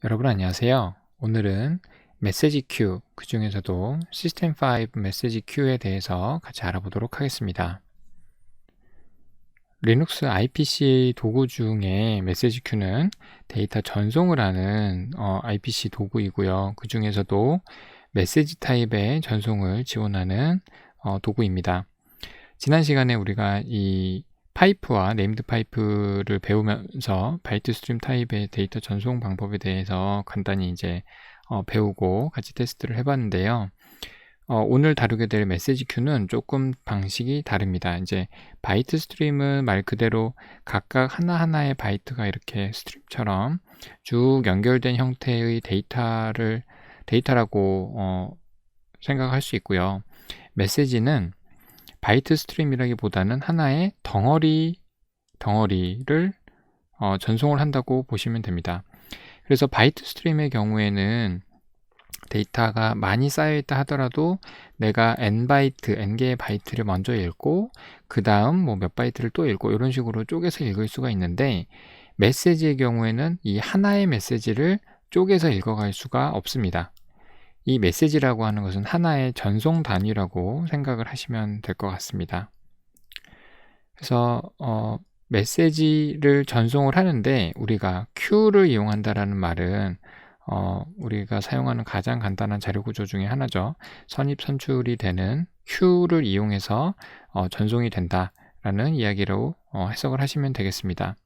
여러분 안녕하세요. 오늘은 메시지 큐, 그 중에서도 시스템5 메시지 큐에 대해서 같이 알아보도록 하겠습니다. 리눅스 IPC 도구 중에 메시지 큐는 데이터 전송을 하는 IPC 도구이고요. 그 중에서도 메시지 타입의 전송을 지원하는 도구입니다. 지난 시간에 우리가 이 파이프와 네임드 파이프를 배우면서 바이트 스트림 타입의 데이터 전송 방법에 대해서 간단히 이제 배우고 같이 테스트를 해봤는데요. 오늘 다루게 될 메시지 큐는 조금 방식이 다릅니다. 이제 바이트 스트림은 말 그대로 각각 하나하나의 바이트가 이렇게 스트림처럼 쭉 연결된 형태의 데이터라고 생각할 수 있고요. 메시지는 바이트 스트림이라기보다는 하나의 덩어리를 전송을 한다고 보시면 됩니다. 그래서 바이트 스트림의 경우에는 데이터가 많이 쌓여있다 하더라도 내가 n개의 바이트를 먼저 읽고 그 다음 뭐 몇 바이트를 또 읽고 이런 식으로 쪼개서 읽을 수가 있는데, 메시지의 경우에는 이 하나의 메시지를 쪼개서 읽어갈 수가 없습니다. 이 메시지라고 하는 것은 하나의 전송 단위라고 생각을 하시면 될 것 같습니다. 그래서 메시지를 전송을 하는데 우리가 큐를 이용한다라는 말은 우리가 사용하는 가장 간단한 자료 구조 중에 하나죠. 선입 선출이 되는 큐를 이용해서 전송이 된다라는 이야기로 해석을 하시면 되겠습니다.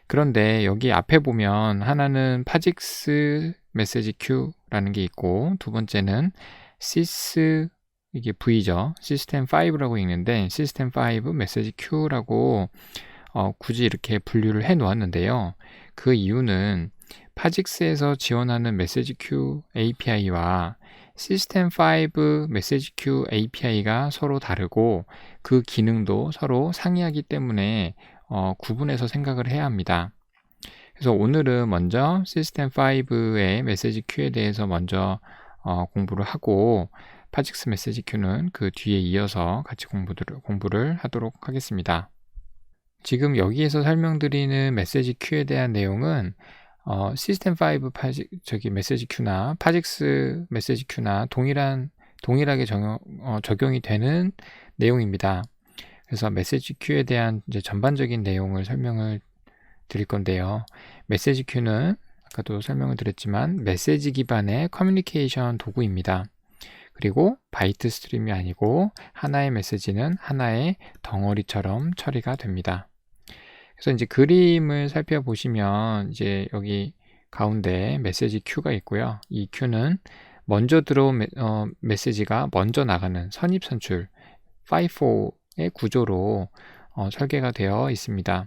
그런데 여기 앞에 보면 하나는 파직스 메시지 큐라는 게 있고, 두 번째는 시스, 이게 V죠. 시스템 5라고 읽는데 시스템 5 메시지 큐라고 굳이 이렇게 분류를 해 놓았는데요. 그 이유는 파직스에서 지원하는 메시지 큐 API와 시스템 5 메시지 큐 API가 서로 다르고 그 기능도 서로 상이하기 때문에 구분해서 생각을 해야 합니다. 그래서 오늘은 먼저 시스템 5의 메시지 큐에 대해서 먼저 공부를 하고, 파직스 메시지 큐는 그 뒤에 이어서 같이 공부를 하도록 하겠습니다. 지금 여기에서 설명드리는 메시지 큐에 대한 내용은 시스템 5 메시지 큐나 파직스 메시지 큐나 동일하게 적용이 되는 내용입니다. 그래서 메시지 큐에 대한 이제 전반적인 내용을 설명을 드릴 건데요. 메시지 큐는 아까도 설명을 드렸지만 메시지 기반의 커뮤니케이션 도구입니다. 그리고 바이트 스트림이 아니고 하나의 메시지는 하나의 덩어리처럼 처리가 됩니다. 그래서 이제 그림을 살펴보시면 이제 여기 가운데 메시지 큐가 있고요. 이 큐는 먼저 들어온 메시지가 먼저 나가는 선입선출 FIFO의 구조로 설계가 되어 있습니다.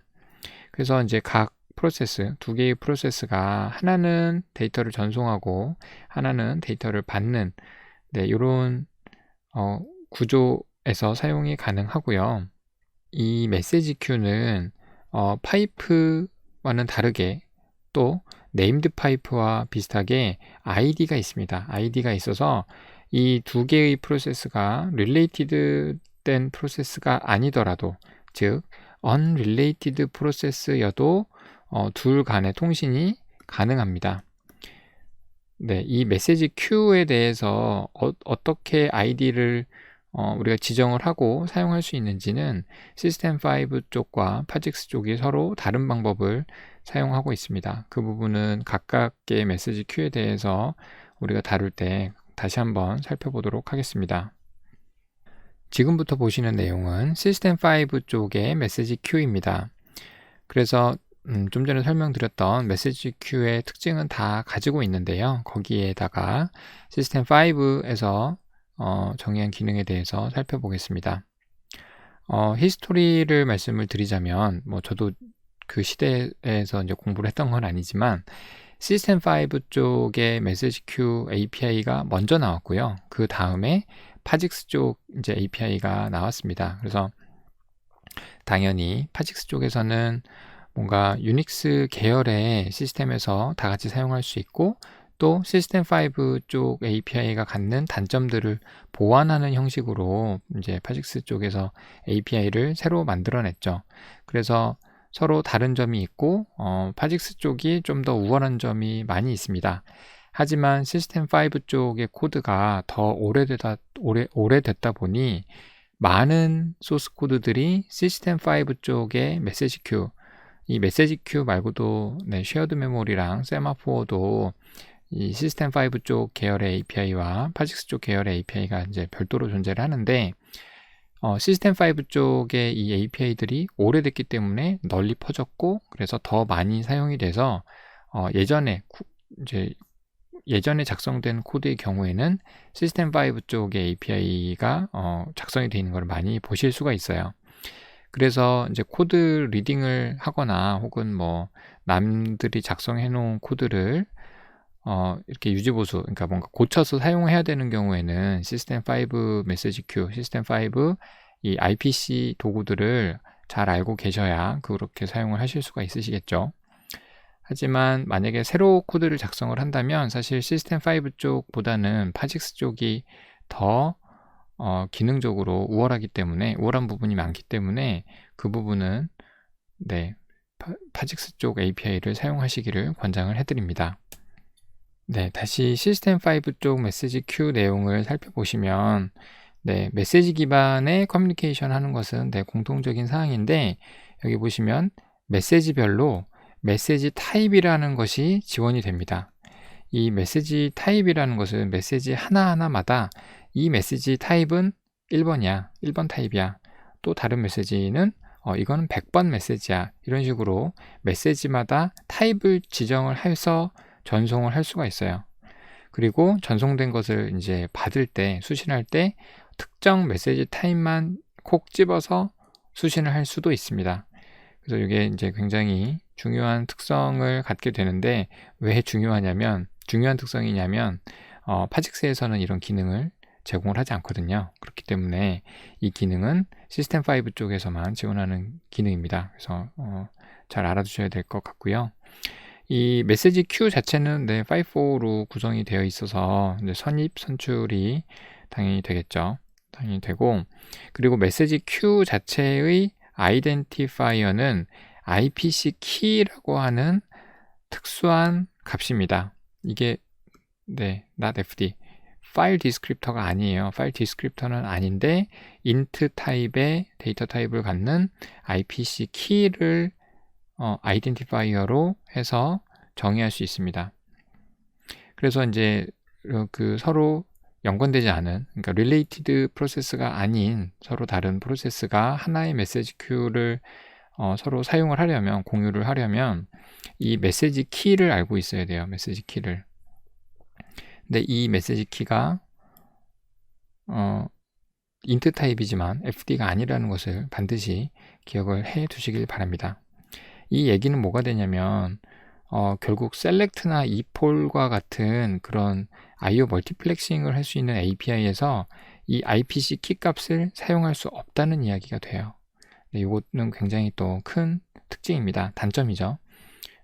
그래서 이제 각 프로세스, 두 개의 프로세스가 하나는 데이터를 전송하고 하나는 데이터를 받는 이런 구조에서 사용이 가능하고요. 이 메시지 큐는 파이프와는 다르게 또 네임드 파이프와 비슷하게 ID가 있습니다. ID가 있어서 이 두 개의 프로세스가 related 된 프로세스가 아니더라도, 즉 unrelated 프로세스여도 둘 간의 통신이 가능합니다. 네, 이 메시지 큐에 대해서 어떻게 ID를 우리가 지정을 하고 사용할 수 있는지는 시스템 5 쪽과 파직스 쪽이 서로 다른 방법을 사용하고 있습니다. 그 부분은 각각의 메시지 큐에 대해서 우리가 다룰 때 다시 한번 살펴보도록 하겠습니다. 지금부터 보시는 내용은 시스템 5 쪽의 메시지 큐입니다. 그래서 좀 전에 설명드렸던 메시지 큐의 특징은 다 가지고 있는데요. 거기에다가 시스템 5에서 정의한 기능에 대해서 살펴보겠습니다. 히스토리를 말씀을 드리자면, 저도 그 시대에서 이제 공부를 했던 건 아니지만 시스템 5 쪽의 메시지 큐 API가 먼저 나왔고요. 그 다음에 파직스 쪽 이제 API가 나왔습니다. 그래서 당연히 파직스 쪽에서는 뭔가 유닉스 계열의 시스템에서 다 같이 사용할 수 있고, 또 시스템 5 쪽 API가 갖는 단점들을 보완하는 형식으로 이제 파직스 쪽에서 API를 새로 만들어냈죠. 그래서 서로 다른 점이 있고 파직스 쪽이 좀 더 우월한 점이 많이 있습니다. 하지만 시스템5 쪽의 코드가 더 오래됐다 보니 많은 소스 코드들이 시스템5 쪽의 메시지 큐, 이 메시지 큐 말고도 쉐어드 메모리랑 세마포어도 이 시스템5 쪽 계열의 API와 파직스 쪽 계열의 API가 이제 별도로 존재를 하는데 시스템5 쪽의 이 API들이 오래됐기 때문에 널리 퍼졌고 그래서 더 많이 사용이 돼서 예전에 작성된 코드의 경우에는 시스템5 쪽의 API가 작성이 되어 있는 걸 많이 보실 수가 있어요. 그래서 이제 코드 리딩을 하거나 혹은 뭐 남들이 작성해 놓은 코드를 이렇게 유지보수, 그러니까 뭔가 고쳐서 사용해야 되는 경우에는 시스템5 메시지 큐, 시스템5 이 IPC 도구들을 잘 알고 계셔야 그렇게 사용을 하실 수가 있으시겠죠. 하지만 만약에 새로 코드를 작성을 한다면 사실 시스템5 쪽보다는 파직스 쪽이 더 기능적으로 우월한 부분이 많기 때문에 그 부분은 파직스 쪽 API를 사용하시기를 권장을 해드립니다. 다시 시스템5 쪽 메시지 큐 내용을 살펴보시면 메시지 기반의 커뮤니케이션 하는 것은 공통적인 사항인데 여기 보시면 메시지별로 메시지 타입이라는 것이 지원이 됩니다. 이 메시지 타입이라는 것은 메시지 하나하나마다 이 메시지 타입은 1번이야, 1번 타입이야. 또 다른 메시지는 이거는 100번 메시지야. 이런 식으로 메시지마다 타입을 지정을 해서 전송을 할 수가 있어요. 그리고 전송된 것을 이제 받을 때, 수신할 때 특정 메시지 타입만 콕 집어서 수신을 할 수도 있습니다. 그래서 이게 이제 굉장히 중요한 특성을 갖게 되는데 왜 중요한 특성이냐면 파직스에서는 이런 기능을 제공을 하지 않거든요. 그렇기 때문에 이 기능은 시스템5 쪽에서만 지원하는 기능입니다. 그래서 잘 알아두셔야 될 것 같고요. 이 메시지 큐 자체는 5.4로 구성이 되어 있어서 이제 선입, 선출이 당연히 되겠죠. 당연히 되고, 그리고 메시지 큐 자체의 아이덴티파이어는 IPC 키라고 하는 특수한 값입니다. 이게 not fd 파일 디스크립터가 아니에요. 파일 디스크립터는 아닌데 int 타입의 데이터 타입을 갖는 IPC 키를 아이덴티파이어로 해서 정의할 수 있습니다. 그래서 이제 그 서로 연관되지 않은, 그러니까 related 프로세스가 아닌 서로 다른 프로세스가 하나의 메시지 큐를 서로 사용을 하려면, 공유를 하려면 이 메시지 키를 알고 있어야 돼요. 메시지 키를. 근데 이 메시지 키가 int 타입이지만 fd가 아니라는 것을 반드시 기억을 해 두시길 바랍니다. 이 얘기는 뭐가 되냐면 결국 select나 epoll과 같은 그런 IO 멀티플렉싱을 할 수 있는 API에서 이 IPC 키 값을 사용할 수 없다는 이야기가 돼요. 이거는 굉장히 또 큰 특징입니다. 단점이죠.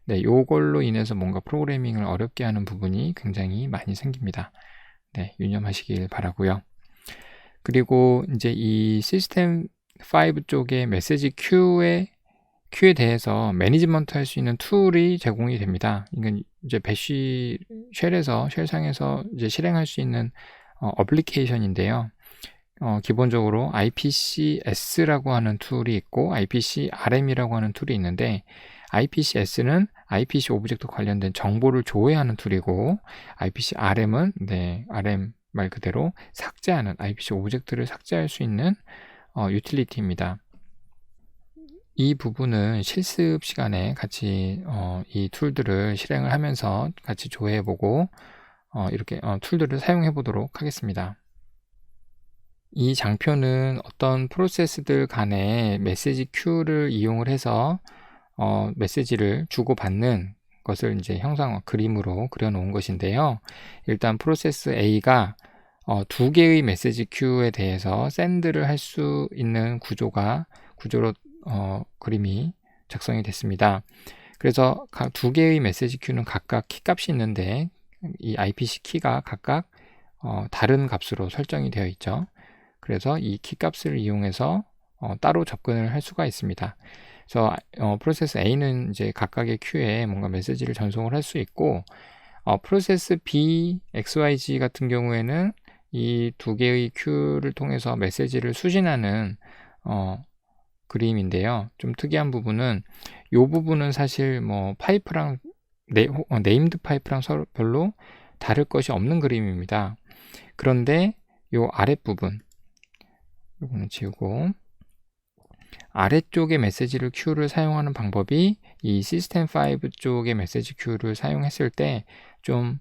요걸로 인해서 뭔가 프로그래밍을 어렵게 하는 부분이 굉장히 많이 생깁니다. 유념하시길 바라고요. 그리고 이제 이 시스템 5 쪽의 메시지 큐에 대해서 매니지먼트 할 수 있는 툴이 제공이 됩니다. 이건 이제 배쉬 쉘상에서 이제 실행할 수 있는 어플리케이션인데요. 기본적으로 IPCS라고 하는 툴이 있고 IPCRM이라고 하는 툴이 있는데 IPCS는 IPC 오브젝트 관련된 정보를 조회하는 툴이고 IPCRM은 RM 말 그대로 삭제하는, IPC 오브젝트를 삭제할 수 있는 유틸리티입니다. 이 부분은 실습 시간에 같이 이 툴들을 실행을 하면서 같이 조회해보고 이렇게 툴들을 사용해 보도록 하겠습니다. 이 장표는 어떤 프로세스들 간의 메시지 큐를 이용을 해서 메시지를 주고받는 것을 이제 그림으로 그려놓은 것인데요. 일단 프로세스 A가 두 개의 메시지 큐에 대해서 샌드를 할 수 있는 구조로 그림이 작성이 됐습니다. 그래서 두 개의 메시지 큐는 각각 키값이 있는데 이 IPC 키가 각각 다른 값으로 설정이 되어 있죠. 그래서 이 키값을 이용해서 따로 접근을 할 수가 있습니다. 그래서 프로세스 A는 이제 각각의 큐에 뭔가 메시지를 전송을 할 수 있고, 프로세스 B, XYZ 같은 경우에는 이 두 개의 큐를 통해서 메시지를 수신하는 그림인데요. 좀 특이한 부분은 이 부분은 사실 뭐 파이프랑 네임드 파이프랑 서로 별로 다를 것이 없는 그림입니다. 그런데 이 아랫부분, 이거는 지우고, 아래쪽의 메시지를 큐를 사용하는 방법이 이 시스템5 쪽의 메시지 큐를 사용했을 때 좀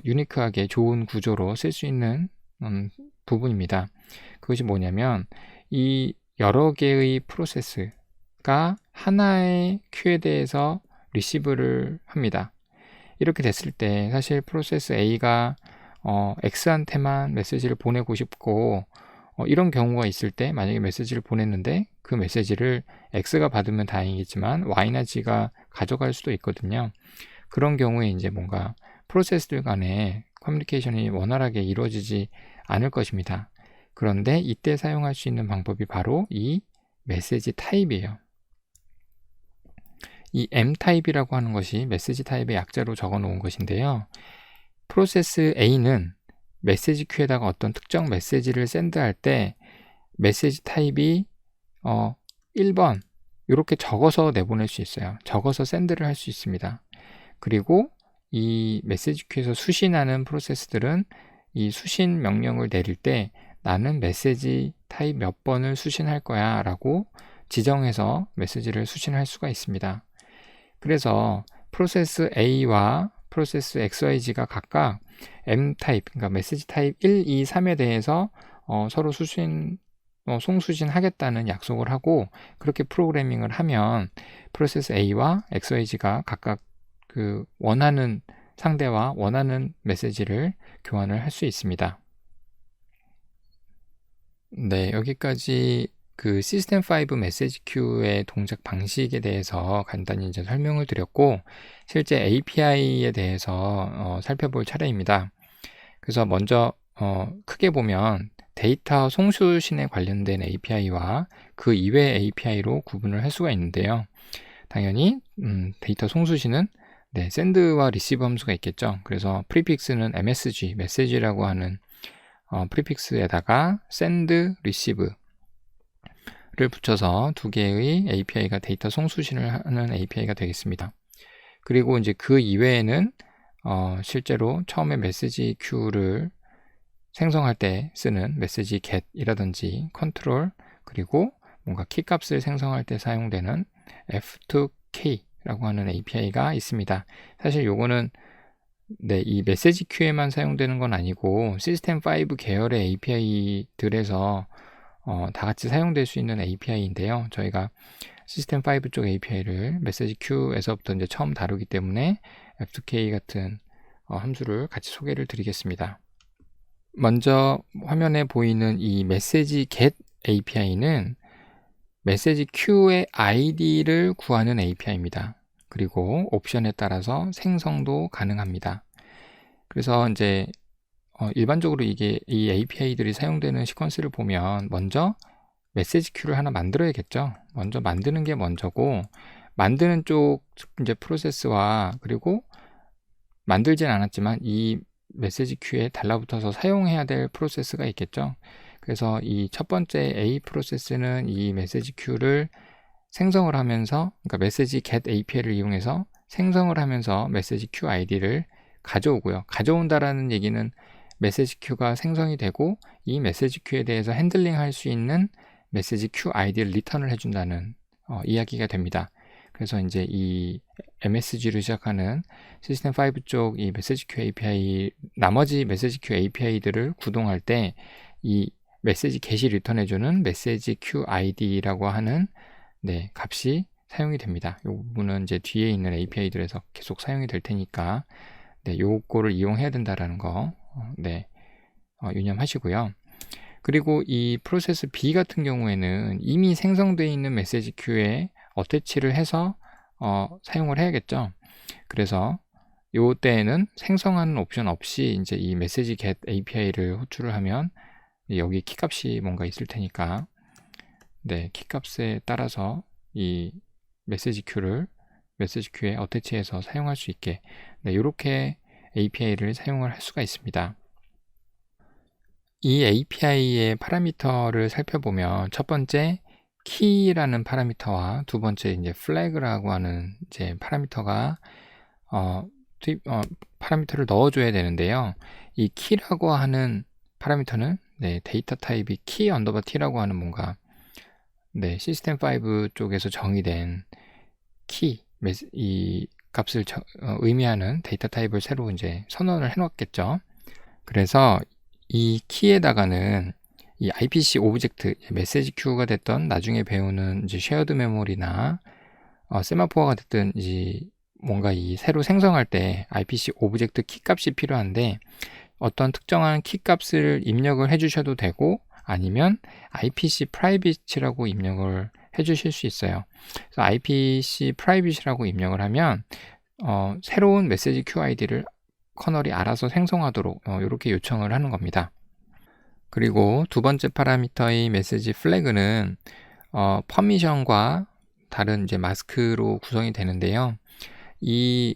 유니크하게 좋은 구조로 쓸 수 있는 부분입니다. 그것이 뭐냐면 이 여러 개의 프로세스가 하나의 큐에 대해서 리시브를 합니다. 이렇게 됐을 때 사실 프로세스 A가 X한테만 메시지를 보내고 싶고 이런 경우가 있을 때 만약에 메시지를 보냈는데 그 메시지를 X가 받으면 다행이겠지만 Y나 G가 가져갈 수도 있거든요. 그런 경우에 이제 뭔가 프로세스들 간의 커뮤니케이션이 원활하게 이루어지지 않을 것입니다. 그런데 이때 사용할 수 있는 방법이 바로 이 메시지 타입이에요. 이 M타입이라고 하는 것이 메시지 타입의 약자로 적어 놓은 것인데요. 프로세스 A는 메시지 큐에다가 어떤 특정 메시지를 샌드할 때 메시지 타입이 1번 이렇게 적어서 내보낼 수 있어요. 적어서 샌드를 할 수 있습니다. 그리고 이 메시지 큐에서 수신하는 프로세스들은 이 수신 명령을 내릴 때 나는 메시지 타입 몇 번을 수신할 거야 라고 지정해서 메시지를 수신할 수가 있습니다. 그래서 프로세스 A와 프로세스 XYZ가 각각 M 타입, 그러니까 메시지 타입 1, 2, 3에 대해서 서로 송수신 하겠다는 약속을 하고 그렇게 프로그래밍을 하면 프로세스 A와 XYZ가 각각 그 원하는 상대와 원하는 메시지를 교환을 할 수 있습니다. 네, 여기까지 그 시스템5 메시지 큐의 동작 방식에 대해서 간단히 이제 설명을 드렸고 실제 API에 대해서 살펴볼 차례입니다. 그래서 먼저 크게 보면 데이터 송수신에 관련된 API와 그 이외의 API로 구분을 할 수가 있는데요. 당연히 데이터 송수신은 샌드와 리시브 함수가 있겠죠. 그래서 프리픽스는 MSG, 메시지라고 하는 프리픽스에다가 send, receive를 붙여서 두 개의 API가 데이터 송수신을 하는 API가 되겠습니다. 그리고 이제 그 이외에는 실제로 처음에 메시지 큐를 생성할 때 쓰는 메시지 get이라든지 컨트롤 그리고 뭔가 키 값을 생성할 때 사용되는 F2K라고 하는 API가 있습니다. 사실 요거는 이 메시지 큐에만 사용되는 건 아니고 시스템5 계열의 API들에서 다 같이 사용될 수 있는 API인데요. 저희가 시스템5 쪽 API를 메시지 큐에서부터 이제 처음 다루기 때문에 F2K 같은 함수를 같이 소개를 드리겠습니다. 먼저 화면에 보이는 이 메시지 get API는 메시지 큐의 ID를 구하는 API입니다. 그리고 옵션에 따라서 생성도 가능합니다. 그래서 이제 일반적으로 이 API들이 사용되는 시퀀스를 보면 먼저 메시지 큐를 하나 만들어야겠죠. 먼저 만드는 게 먼저고 만드는 쪽 이제 프로세스와 그리고 만들진 않았지만 이 메시지 큐에 달라붙어서 사용해야 될 프로세스가 있겠죠. 그래서 이 첫 번째 A 프로세스는 이 메시지 큐를 생성을 하면서 그러니까 메시지 get API를 이용해서 생성을 하면서 메시지 큐 아이디를 가져오고요. 가져온다라는 얘기는 메시지 큐가 생성이 되고 이 메시지 큐에 대해서 핸들링 할 수 있는 메시지 큐 아이디를 리턴을 해준다는 이야기가 됩니다. 그래서 이제 이 MSG로 시작하는 시스템5 쪽 이 메시지 큐 API, 나머지 메시지 큐 API들을 구동할 때 이 메시지 get이 리턴해주는 메시지 큐 아이디라고 하는 값이 사용이 됩니다. 이 부분은 이제 뒤에 있는 API들에서 계속 사용이 될 테니까 요거를 이용해야 된다라는 거 유념하시고요. 그리고 이 프로세스 B 같은 경우에는 이미 생성되어 있는 메시지 큐에 어태치를 해서 사용을 해야겠죠. 그래서 요 때에는 생성하는 옵션 없이 이제 이 메시지 get API를 호출을 하면 여기 키값이 뭔가 있을 테니까 키 값에 따라서 이 메시지 큐에 어태치해서 사용할 수 있게 이렇게 API를 사용을 할 수가 있습니다. 이 API의 파라미터를 살펴보면 첫 번째 키라는 파라미터와 두 번째 이제 flag라고 하는 이제 파라미터가 파라미터를 넣어줘야 되는데요. 이 키라고 하는 파라미터는 데이터 타입이 키 언더바 t라고 하는 뭔가 시스템 5 쪽에서 정의된 이 값을 의미하는 데이터 타입을 새로 이제 선언을 해놓았겠죠. 그래서 이 키에다가는 이 IPC 오브젝트, 메시지 큐가 됐던 나중에 배우는 이제 쉐어드 메모리나 세마포어가 됐든 이제 뭔가 이 새로 생성할 때 IPC 오브젝트 키 값이 필요한데 어떤 특정한 키 값을 입력을 해주셔도 되고 아니면 IPC private라고 입력을 해주실 수 있어요. 그래서 IPC private라고 입력을 하면 새로운 메시지 큐 아이디를 커널이 알아서 생성하도록 이렇게 요청을 하는 겁니다. 그리고 두 번째 파라미터의 메시지 플래그는 퍼미션과 다른 이제 마스크로 구성이 되는데요. 이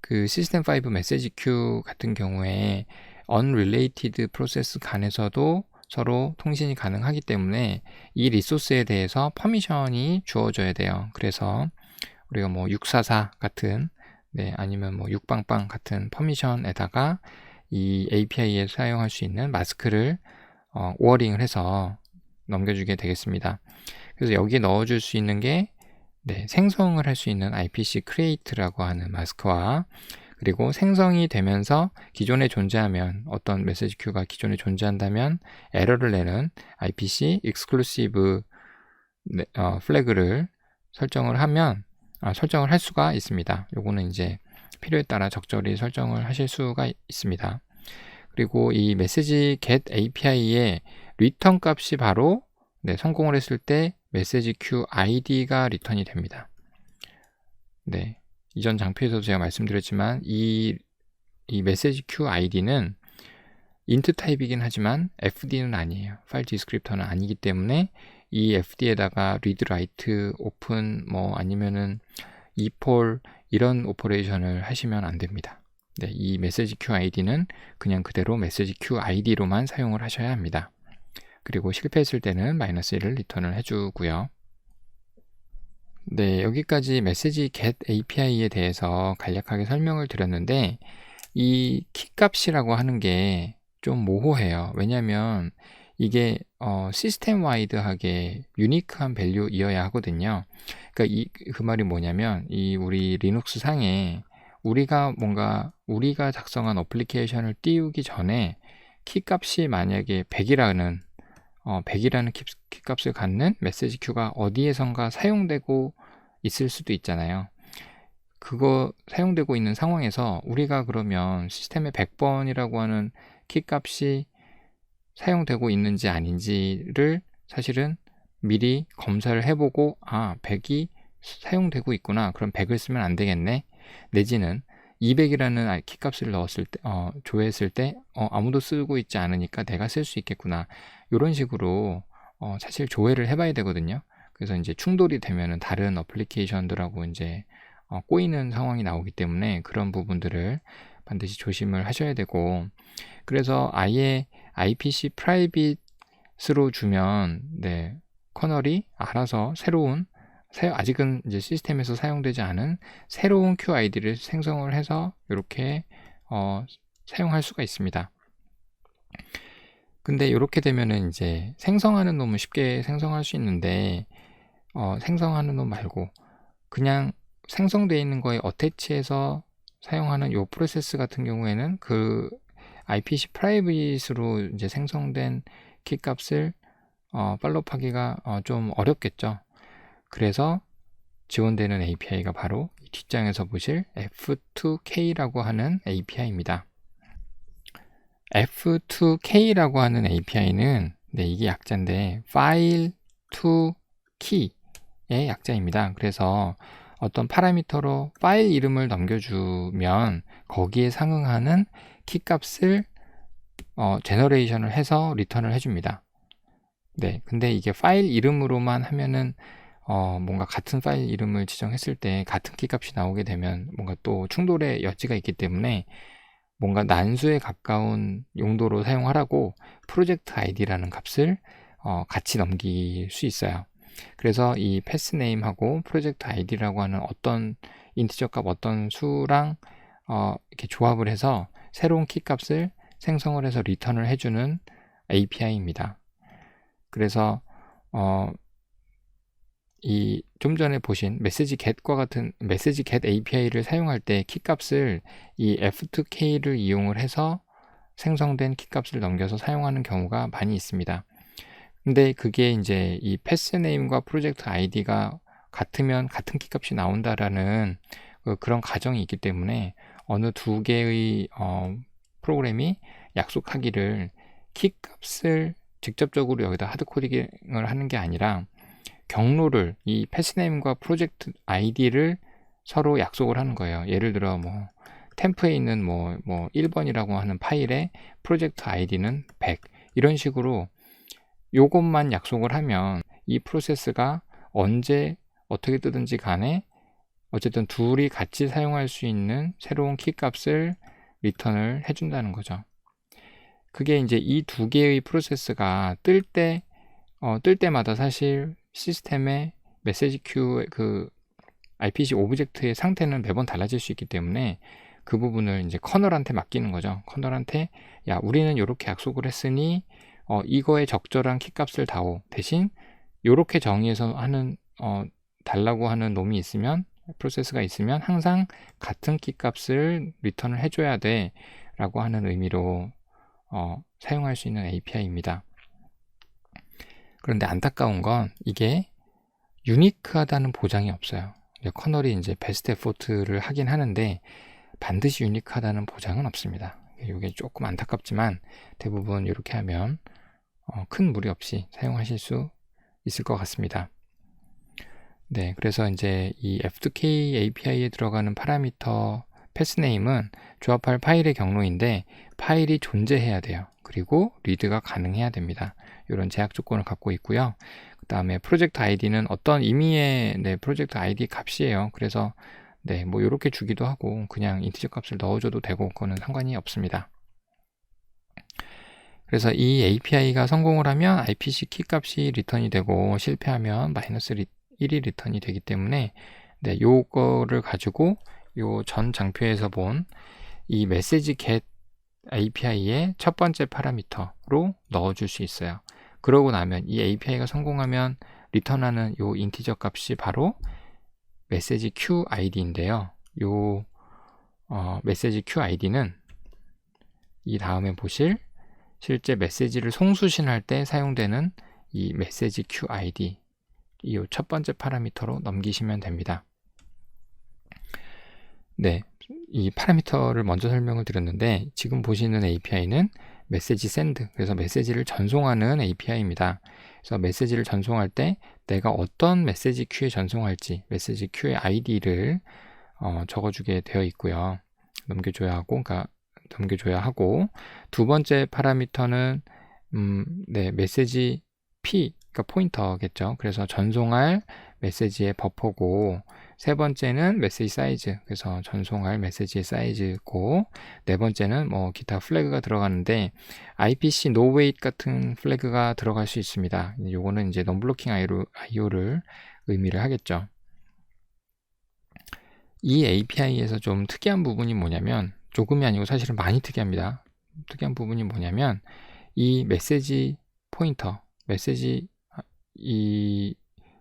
그 시스템 5 메시지 큐 같은 경우에 unrelated 프로세스 간에서도 서로 통신이 가능하기 때문에 이 리소스에 대해서 퍼미션이 주어져야 돼요. 그래서 우리가 뭐 644 같은 아니면 뭐 6빵빵 같은 퍼미션에다가 이 API에 사용할 수 있는 마스크를 오어링을 해서 넘겨주게 되겠습니다. 그래서 여기에 넣어줄 수 있는 게 생성을 할 수 있는 IPC create라고 하는 마스크와 그리고 생성이 되면서 기존에 존재하면 어떤 메시지 큐가 기존에 존재한다면 에러를 내는 IPC exclusive 플래그를 설정을 할 수가 있습니다. 요거는 이제 필요에 따라 적절히 설정을 하실 수가 있습니다. 그리고 이 메시지 get API의 리턴 값이 바로 성공을 했을 때 메시지 큐 아이디가 리턴이 됩니다. 이전 장표에서도 제가 말씀드렸지만 이 메시지 큐 아이디는 int 타입이긴 하지만 fd는 아니에요. 파일 디스크립터는 아니기 때문에 이 fd에다가 read, write, open 아니면은 epoll 이런 오퍼레이션을 하시면 안 됩니다. 이 메시지 큐 아이디는 그냥 그대로 메시지 큐 아이디로만 사용을 하셔야 합니다. 그리고 실패했을 때는 -1을 리턴을 해주고요. 여기까지 메시지 get API에 대해서 간략하게 설명을 드렸는데 이 키값이라고 하는 게 좀 모호해요. 왜냐하면 이게 시스템 와이드하게 유니크한 밸류이어야 하거든요. 그러니까 그 말이 뭐냐면 우리 리눅스 상에 우리가 작성한 어플리케이션을 띄우기 전에 키값이 만약에 100이라는 키값을 갖는 메시지 큐가 어디에선가 사용되고 있을 수도 있잖아요. 그거 사용되고 있는 상황에서 우리가 그러면 시스템에 100번이라고 하는 키값이 사용되고 있는지 아닌지를 사실은 미리 검사를 해보고 100이 사용되고 있구나. 그럼 100을 쓰면 안 되겠네. 내지는 200이라는 키값을 조회했을 때 아무도 쓰고 있지 않으니까 내가 쓸 수 있겠구나. 이런 식으로 사실 조회를 해봐야 되거든요. 그래서 이제 충돌이 되면은 다른 어플리케이션들하고 이제 꼬이는 상황이 나오기 때문에 그런 부분들을 반드시 조심을 하셔야 되고, 그래서 아예 IPC private로 주면 커널이 알아서 아직은 이제 시스템에서 사용되지 않은 새로운 QID를 생성을 해서 이렇게 사용할 수가 있습니다. 근데 이렇게 되면은 이제 생성하는 놈은 쉽게 생성할 수 있는데 생성하는 놈 말고 그냥 생성되어 있는 거에 어태치해서 사용하는 이 프로세스 같은 경우에는 그 IPC private로 이제 생성된 키 값을 팔로우하기가 좀 어렵겠죠. 그래서 지원되는 API가 바로 뒷장에서 보실 F2K라고 하는 API입니다. F2K라고 하는 API는 이게 약자인데 File to Key의 약자입니다. 그래서 어떤 파라미터로 파일 이름을 넘겨주면 거기에 상응하는 키값을 제너레이션을 해서 리턴을 해줍니다. 근데 이게 파일 이름으로만 하면은 뭔가 같은 파일 이름을 지정했을 때 같은 키값이 나오게 되면 뭔가 또 충돌의 여지가 있기 때문에 뭔가 난수에 가까운 용도로 사용하라고 프로젝트 아이디라는 값을 같이 넘길 수 있어요. 그래서 이 패스 네임하고 프로젝트 아이디라고 하는 어떤 인티저 값 어떤 수랑 이렇게 조합을 해서 새로운 키 값을 생성을 해서 리턴을 해주는 API입니다. 그래서 이 좀 전에 보신 메시지 get과 같은 메시지 get API를 사용할 때 키 값을 이 F2K를 이용을 해서 생성된 키 값을 넘겨서 사용하는 경우가 많이 있습니다. 근데 그게 이제 이 패스 네임과 프로젝트 아이디가 같으면 같은 키 값이 나온다라는 그런 가정이 있기 때문에 어느 두 개의 프로그램이 약속하기를 키 값을 직접적으로 여기다 하드코딩을 하는 게 아니라 경로를 이 패스네임과 프로젝트 아이디를 서로 약속을 하는 거예요. 예를 들어 뭐 템프에 있는 뭐 1번이라고 하는 파일의 프로젝트 아이디는 100 이런 식으로 요것만 약속을 하면 이 프로세스가 언제 어떻게 뜨든지 간에 어쨌든 둘이 같이 사용할 수 있는 새로운 키 값을 리턴을 해준다는 거죠. 그게 이제 이 두 개의 프로세스가 뜰 때마다 사실 시스템의 메시지 큐 그 RPC 오브젝트의 상태는 매번 달라질 수 있기 때문에 그 부분을 이제 커널한테 맡기는 거죠. 커널한테 야 우리는 이렇게 약속을 했으니 이거에 적절한 키값을 다오. 대신 이렇게 정의해서 하는 달라고 하는 놈이 있으면 프로세스가 있으면 항상 같은 키값을 리턴을 해줘야 돼 라고 하는 의미로 사용할 수 있는 API입니다. 그런데 안타까운 건 이게 유니크하다는 보장이 없어요. 커널이 이제 베스트 에포트를 하긴 하는데 반드시 유니크하다는 보장은 없습니다. 이게 조금 안타깝지만 대부분 이렇게 하면 큰 무리 없이 사용하실 수 있을 것 같습니다. 네, 그래서 이제 이 F2K API에 들어가는 파라미터 패스네임은 조합할 파일의 경로인데 파일이 존재해야 돼요. 그리고 리드가 가능해야 됩니다. 이런 제약 조건을 갖고 있고요. 그 다음에 프로젝트 아이디는 어떤 임의의 프로젝트 아이디 값이에요. 그래서 뭐 이렇게 주기도 하고 그냥 인티저 값을 넣어줘도 되고 그거는 상관이 없습니다. 그래서 이 API가 성공을 하면 RPC 키 값이 리턴이 되고 실패하면 -1이 리턴이 되기 때문에 요거를 가지고 요 전 장표에서 본 이 메시지 get API의 첫 번째 파라미터로 넣어줄 수 있어요. 그러고 나면 이 API가 성공하면 리턴하는 요 인티저 값이 바로 메시지 q id인데요. 요 메시지 q id는 이 다음에 보실 실제 메시지를 송수신할 때 사용되는 이 메시지 q id 이 첫 번째 파라미터로 넘기시면 됩니다. 네, 이 파라미터를 먼저 설명을 드렸는데 지금 보시는 API는 메시지 send, 그래서 메시지를 전송하는 API입니다. 그래서 메시지를 전송할 때 내가 어떤 메시지 큐에 전송할지 메시지 큐의 ID를 적어주게 되어 있고요. 넘겨줘야 하고 두 번째 파라미터는 메시지 P, 그러니까 포인터겠죠. 그래서 전송할 메시지의 버퍼고 세 번째는 메시지 사이즈, 그래서 전송할 메시지의 사이즈고 네 번째는 기타 플래그가 들어가는데 IPC no wait 같은 플래그가 들어갈 수 있습니다. 요거는 이제 non-blocking IO를 의미를 하겠죠. 이 API에서 좀 특이한 부분이 뭐냐면 조금이 아니고 사실은 많이 특이합니다. 특이한 부분이 뭐냐면 이 메시지 포인터, 이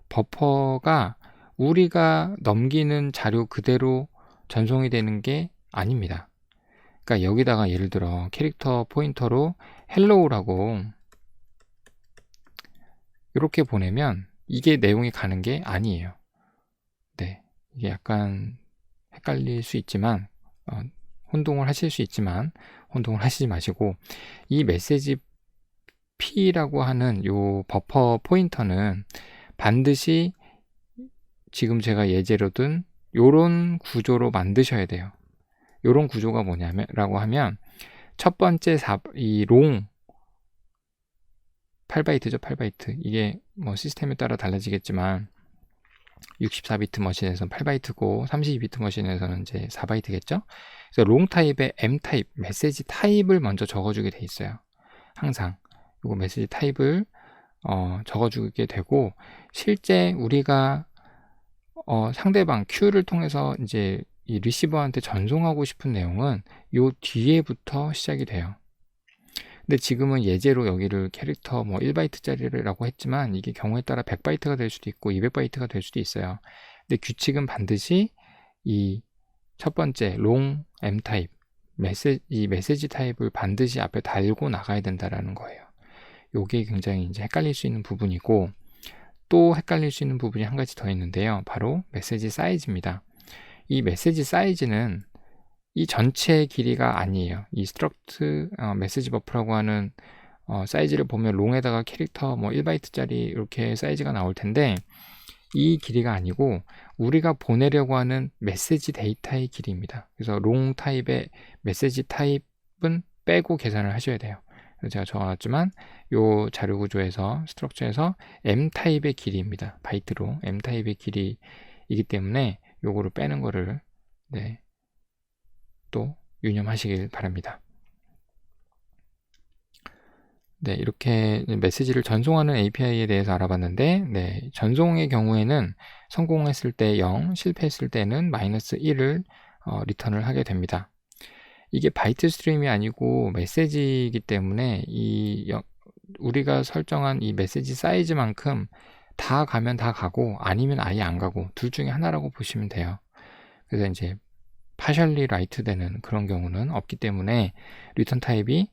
버퍼가 우리가 넘기는 자료 그대로 전송이 되는 게 아닙니다. 그러니까 여기다가 예를 들어 캐릭터 포인터로 hello라고 이렇게 보내면 이게 내용이 가는 게 아니에요. 네, 이게 약간 헷갈릴 수 있지만 혼동을 하실 수 있지만 혼동을 하시지 마시고 이 메시지 P라고 하는 요 버퍼 포인터는 반드시 지금 제가 예제로 든 요런 구조로 만드셔야 돼요. 요런 구조가 뭐냐라고 하면 첫 번째 이 롱 8바이트죠, 8바이트. 이게 시스템에 따라 달라지겠지만 64비트 머신에서는 8바이트고 32비트 머신에서는 이제 4바이트겠죠. 그래서 롱 타입의 M 타입, 메시지 타입을 먼저 적어주게 돼 있어요. 항상 이거 메시지 타입을 적어주게 되고, 실제 우리가 상대방 Q를 통해서 이제 이 리시버한테 전송하고 싶은 내용은 요 뒤에부터 시작이 돼요. 근데 지금은 예제로 여기를 캐릭터 뭐 1바이트짜리라고 했지만 이게 경우에 따라 100바이트가 될 수도 있고 200바이트가 될 수도 있어요. 근데 규칙은 반드시 이 첫 번째 롱 M 타입, 이 메시지 타입을 반드시 앞에 달고 나가야 된다라는 거예요. 요게 굉장히 이제 헷갈릴 수 있는 부분이고, 또 헷갈릴 수 있는 부분이 한 가지 더 있는데요. 바로 메시지 사이즈입니다. 이 메시지 사이즈는 이 전체 길이가 아니에요. 이 스트럭트 메시지 버프라고 하는 사이즈를 보면 롱에다가 캐릭터 뭐 1바이트짜리 이렇게 사이즈가 나올 텐데, 이 길이가 아니고 우리가 보내려고 하는 메시지 데이터의 길이입니다. 그래서 롱 타입의 메시지 타입은 빼고 계산을 하셔야 돼요. 그래서 제가 적어놨지만 요 자료 구조에서 스트럭처에서 M 타입의 길이입니다. 바이트로 M 타입의 길이이기 때문에 요거를 빼는 거를 또 유념하시길 바랍니다. 네, 이렇게 메시지를 전송하는 API에 대해서 알아봤는데, 전송의 경우에는 성공했을 때 0, 실패했을 때는 -1을 리턴을 하게 됩니다. 이게 바이트 스트림이 아니고 메시지이기 때문에 우리가 설정한 이 메시지 사이즈만큼 다 가면 다 가고 아니면 아예 안 가고 둘 중에 하나라고 보시면 돼요. 그래서 이제 partially write 되는 그런 경우는 없기 때문에 리턴 타입이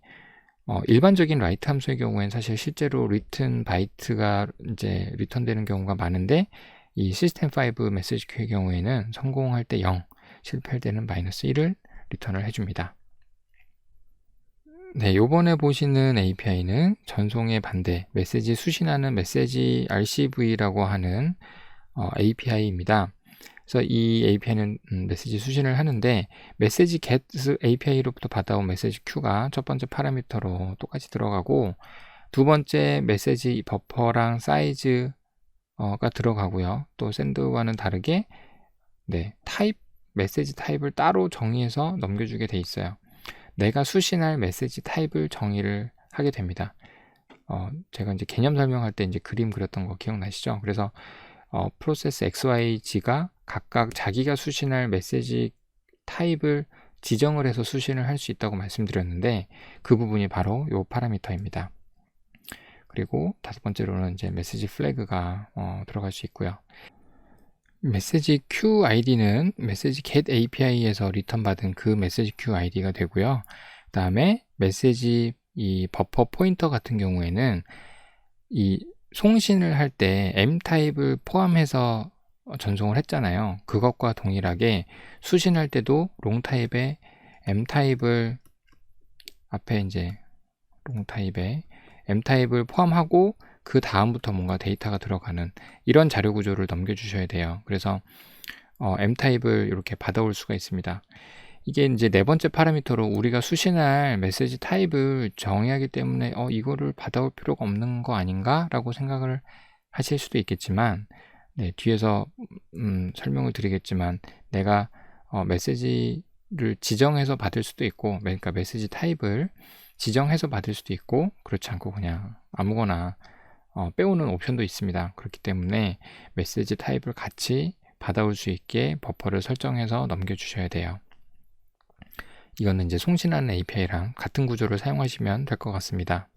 일반적인 write 함수의 경우에는 사실 실제로 written 바이트가 이제 리턴되는 경우가 많은데, 이 system5 메시지 큐의 경우에는 성공할 때 0, 실패할 때는 -1을 리턴을 해줍니다. 네, 요번에 보시는 API는 전송의 반대, 메시지 수신하는 메시지 RCV라고 하는 API입니다. 그래서 이 API는 메시지 수신을 하는데, 메시지 get API로부터 받아온 메시지 Q가 첫 번째 파라미터로 똑같이 들어가고, 두 번째 메시지 버퍼랑 사이즈가 들어가고요. 또 샌드와는 다르게 메시지 타입을 따로 정의해서 넘겨주게 돼 있어요. 내가 수신할 메시지 타입을 정의를 하게 됩니다. 제가 이제 개념 설명할 때 이제 그림 그렸던 거 기억나시죠? 그래서 프로세스 XYZ가 각각 자기가 수신할 메시지 타입을 지정을 해서 수신을 할 수 있다고 말씀드렸는데, 그 부분이 바로 이 파라미터입니다. 그리고 다섯 번째로는 이제 메시지 플래그가 들어갈 수 있고요. 메시지 Q 아이디는 메시지 get API에서 리턴 받은 그 메시지 Q 아이디가 되고요. 그 다음에 메시지 이 버퍼 포인터 같은 경우에는 이 송신을 할 때 M 타입을 포함해서 전송을 했잖아요. 그것과 동일하게 수신할 때도 롱 타입의 M 타입을 앞에 이제 롱 타입의 M 타입을 포함하고 그 다음부터 뭔가 데이터가 들어가는 이런 자료 구조를 넘겨주셔야 돼요. 그래서 M 타입을 이렇게 받아올 수가 있습니다. 이게 이제 네 번째 파라미터로 우리가 수신할 메시지 타입을 정의하기 때문에 이거를 받아올 필요가 없는 거 아닌가? 라고 생각을 하실 수도 있겠지만, 뒤에서 설명을 드리겠지만, 내가 메시지를 지정해서 받을 수도 있고, 그러니까 메시지 타입을 지정해서 받을 수도 있고, 그렇지 않고 그냥 아무거나 빼오는 옵션도 있습니다. 그렇기 때문에 메시지 타입을 같이 받아올 수 있게 버퍼를 설정해서 넘겨주셔야 돼요. 이거는 이제 송신하는 API랑 같은 구조를 사용하시면 될 것 같습니다.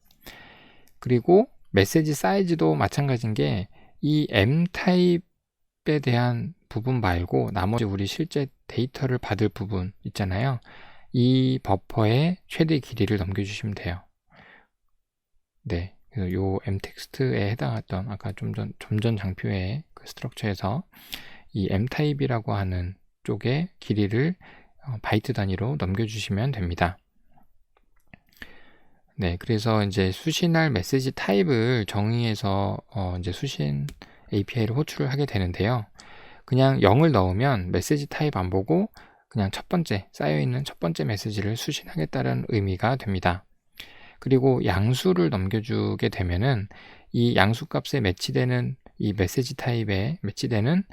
그리고 메시지 사이즈도 마찬가지인 게, 이 M 타입에 대한 부분 말고 나머지 우리 실제 데이터를 받을 부분 있잖아요. 이 버퍼의 최대 길이를 넘겨주시면 돼요. 네, 그래서 요 M 텍스트에 해당했던 아까 좀 전 장표의 그 스트럭처에서 이 M 타입이라고 하는 쪽의 길이를 바이트 단위로 넘겨주시면 됩니다. 네, 그래서 이제 수신할 메시지 타입을 정의해서 이제 수신 API를 호출을 하게 되는데요. 그냥 0을 넣으면 메시지 타입 안 보고 그냥 첫 번째 쌓여있는 첫 번째 메시지를 수신하겠다는 의미가 됩니다. 그리고 양수를 넘겨주게 되면은 이 양수 값에 매치되는 이 메시지 타입에 매치되는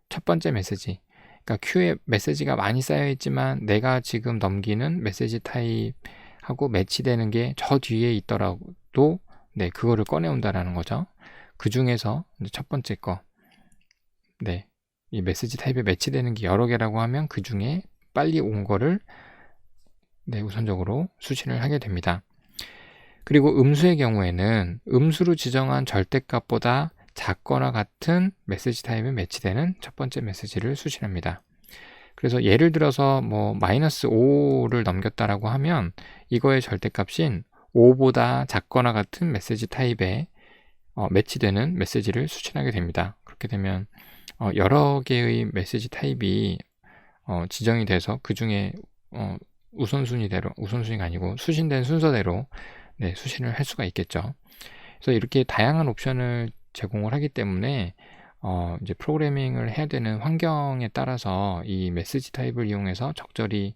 첫 번째 메시지, 그러니까 큐에 메시지가 많이 쌓여 있지만 내가 지금 넘기는 메시지 타입하고 매치되는 게 저 뒤에 있더라도 네, 그거를 꺼내온다라는 거죠. 그 중에서 첫 번째 거, 네, 이 메시지 타입에 매치되는 게 여러 개라고 하면 그 중에 빨리 온 거를 네, 우선적으로 수신을 하게 됩니다. 그리고 음수의 경우에는 음수로 지정한 절대값보다 작거나 같은 메시지 타입에 매치되는 첫 번째 메시지를 수신합니다. 그래서 예를 들어서 뭐 -5를 넘겼다라고 하면 이거의 절대값인 5보다 작거나 같은 메시지 타입에 매치되는 메시지를 수신하게 됩니다. 그렇게 되면 여러 개의 메시지 타입이 지정이 돼서 그 중에 우선순위가 아니고 수신된 순서대로 네, 수신을 할 수가 있겠죠. 그래서 이렇게 다양한 옵션을 제공을 하기 때문에 이제 프로그래밍을 해야 되는 환경에 따라서 이 메시지 타입을 이용해서 적절히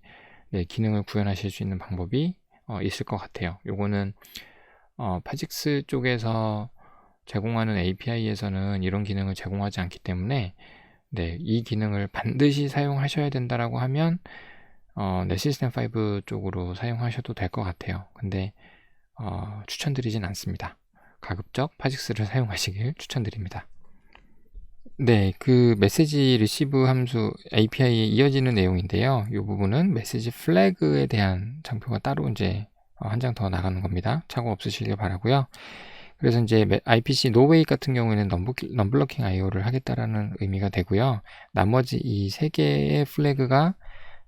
네, 기능을 구현하실 수 있는 방법이 있을 것 같아요. 요거는 파직스 쪽에서 제공하는 API에서는 이런 기능을 제공하지 않기 때문에 네, 이 기능을 반드시 사용하셔야 된다라고 하면 넷시스템5 쪽으로 사용하셔도 될 것 같아요. 근데 추천드리진 않습니다. 가급적 파직스를 사용하시길 추천드립니다. 네, 그 메시지 리시브 함수 API에 이어지는 내용인데요. 이 부분은 메시지 플래그에 대한 장표가 따로 이제 한 장 더 나가는 겁니다. 착오 없으시길 바라고요. 그래서 이제 IPC 노웨이 같은 경우에는 넘블러킹 IO를 하겠다라는 의미가 되고요. 나머지 이 세 개의 플래그가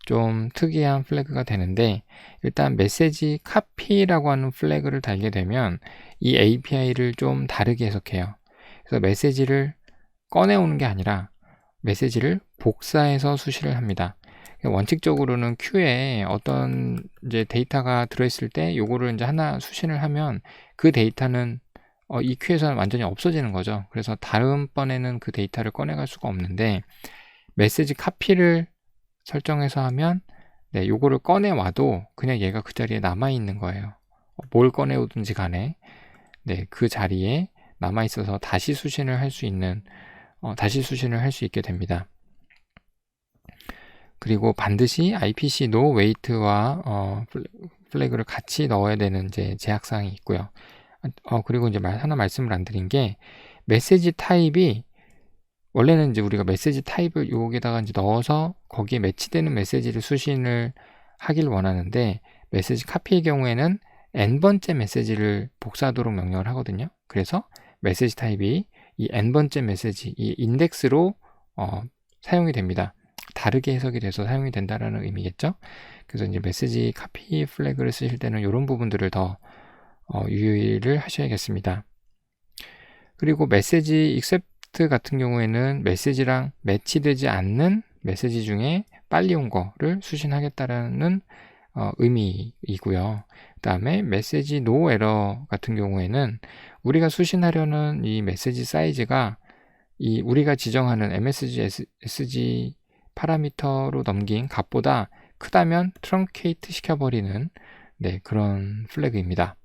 좀 특이한 플래그가 되는데, 일단 메시지 카피라고 하는 플래그를 달게 되면 이 API를 좀 다르게 해석해요. 그래서 메시지를 꺼내오는 게 아니라 메시지를 복사해서 수시를 합니다. 원칙적으로는 큐에 어떤 이제 데이터가 들어있을 때 요거를 이제 하나 수신을 하면 그 데이터는 이 큐에서는 완전히 없어지는 거죠. 그래서 다음번에는 그 데이터를 꺼내갈 수가 없는데, 메시지 카피를 설정해서 하면 네, 요거를 꺼내와도 그냥 얘가 그 자리에 남아있는 거예요. 뭘 꺼내오든지 간에 네, 그 자리에 남아있어서 다시 수신을 할 수 있게 됩니다. 그리고 반드시 IPC no wait와 플래그를 같이 넣어야 되는 이제 제약사항이 있고요. 그리고 이제 하나 말씀을 안 드린 게, 메시지 타입이 원래는 이제 우리가 메시지 타입을 여기다가 이제 넣어서 거기에 매치되는 메시지를 수신을 하길 원하는데, 메시지 카피의 경우에는 n번째 메시지를 복사하도록 명령을 하거든요. 그래서 메시지 타입이 이 n번째 메시지, 이 인덱스로 사용이 됩니다. 다르게 해석이 돼서 사용이 된다라는 의미겠죠. 그래서 이제 메시지 카피 플래그를 쓰실 때는 이런 부분들을 더 유의를 하셔야겠습니다. 그리고 메시지 익셉트 같은 경우에는 메시지랑 매치되지 않는 메시지 중에 빨리 온 거를 수신하겠다라는 의미이고요. 그 다음에 메시지 no error 같은 경우에는 우리가 수신하려는 이 메시지 사이즈가 이 우리가 지정하는 MSG, SG 파라미터로 넘긴 값보다 크다면 트렁케이트 시켜버리는 네, 그런 플래그입니다.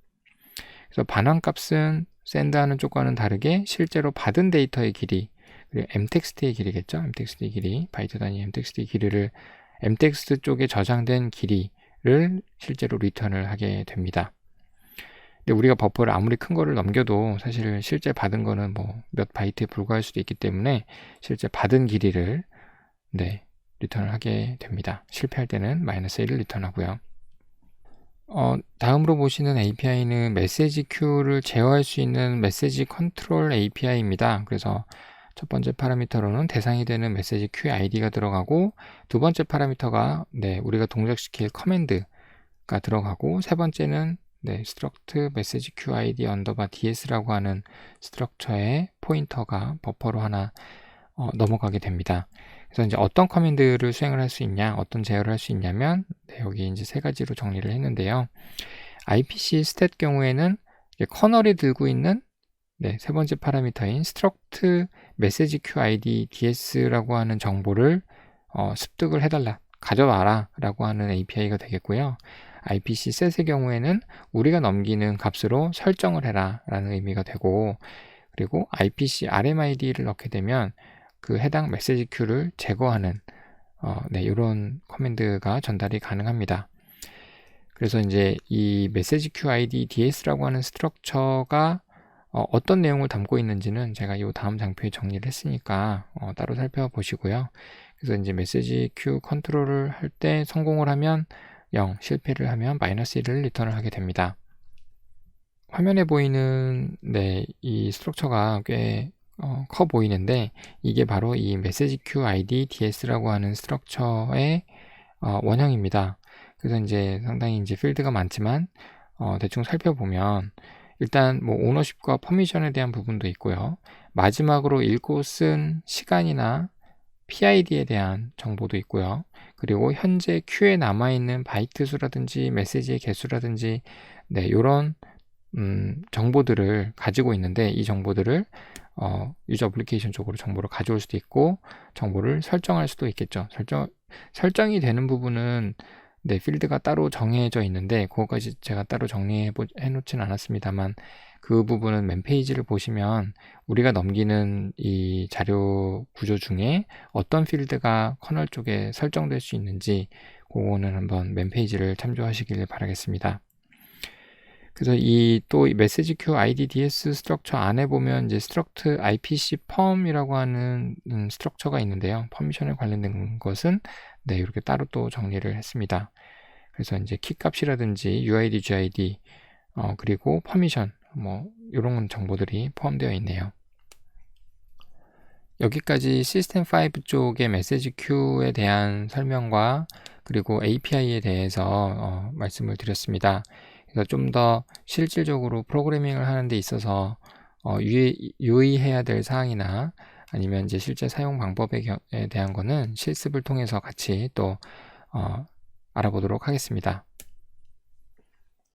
그래서 반환값은 샌드하는 쪽과는 다르게 실제로 받은 데이터의 길이, 그리고 mtext의 길이겠죠. mtext의 길이, 바이트 단위 mtext의 길이를 mtext 쪽에 저장된 길이를 실제로 리턴을 하게 됩니다. 근데 우리가 버퍼를 아무리 큰 거를 넘겨도 사실 실제 받은 거는 뭐 몇 바이트에 불과할 수도 있기 때문에 실제 받은 길이를 네, 리턴을 하게 됩니다. 실패할 때는 -1을 리턴하고요. 다음으로 보시는 API는 메시지 큐를 제어할 수 있는 메시지 컨트롤 API입니다. 그래서 첫 번째 파라미터로는 대상이 되는 메시지 큐 아이디가 들어가고, 두 번째 파라미터가 네, 우리가 동작시킬 커맨드가 들어가고, 세 번째는 네, struct message qid underbar ds라고 하는 스트럭처의 포인터가 버퍼로 하나 넘어가게 됩니다. 그래서 이제 어떤 커맨드를 수행을 할 수 있냐, 어떤 제어를 할 수 있냐면 네, 여기 이제 세 가지로 정리를 했는데요. IPC stat 경우에는 커널이 들고 있는 네, 세 번째 파라미터인 struct message qid ds라고 하는 정보를 습득을 해달라, 가져와라 라고 하는 API가 되겠고요. IPC set의 경우에는 우리가 넘기는 값으로 설정을 해라 라는 의미가 되고, 그리고 IPC RMID를 넣게 되면 그 해당 메시지 큐를 제거하는 네, 이런 커맨드가 전달이 가능합니다. 그래서 이제 이 메시지 큐 ID DS라고 하는 스트럭처가 어떤 내용을 담고 있는지는 제가 이 다음 장표에 정리를 했으니까 따로 살펴보시고요. 그래서 이제 메시지 큐 컨트롤을 할 때 성공을 하면 0, 실패를 하면 -1을 리턴을 하게 됩니다. 화면에 보이는 네, 이 스트럭처가 꽤 커 보이는데 이게 바로 이 메시지 큐 ID DS라고 하는 스트럭처의 원형입니다. 그래서 이제 상당히 이제 필드가 많지만 대충 살펴보면 일단 뭐 오너십과 퍼미션에 대한 부분도 있고요. 마지막으로 읽고 쓴 시간이나 PID에 대한 정보도 있고요. 그리고 현재 큐에 남아있는 바이트 수라든지 메시지의 개수라든지 네, 이런 정보들을 가지고 있는데 이 정보들을 유저 어플리케이션 쪽으로 정보를 가져올 수도 있고 정보를 설정할 수도 있겠죠. 설정이 되는 부분은 네, 필드가 따로 정해져 있는데 그거까지 제가 따로 정리해 놓진 않았습니다만 그 부분은 맨 페이지를 보시면 우리가 넘기는 이 자료 구조 중에 어떤 필드가 커널 쪽에 설정될 수 있는지 그거는 한번 맨 페이지를 참조하시길 바라겠습니다. 그래서 이 메시지 큐 ID DS 스트럭처 안에 보면 이제 struct IPC perm이라고 하는 스트럭처가 있는데요. 퍼미션에 관련된 것은 네, 이렇게 따로 또 정리를 했습니다. 그래서 이제 키 값이라든지 UID, GID 그리고 퍼미션 뭐 이런 정보들이 포함되어 있네요. 여기까지 시스템5 쪽의 메시지 큐에 대한 설명과 그리고 API에 대해서 말씀을 드렸습니다. 그래서 좀 더 실질적으로 프로그래밍을 하는 데 있어서 유의해야 될 사항이나 아니면 이제 실제 사용 방법에 대한 거는 실습을 통해서 같이 또 알아보도록 하겠습니다.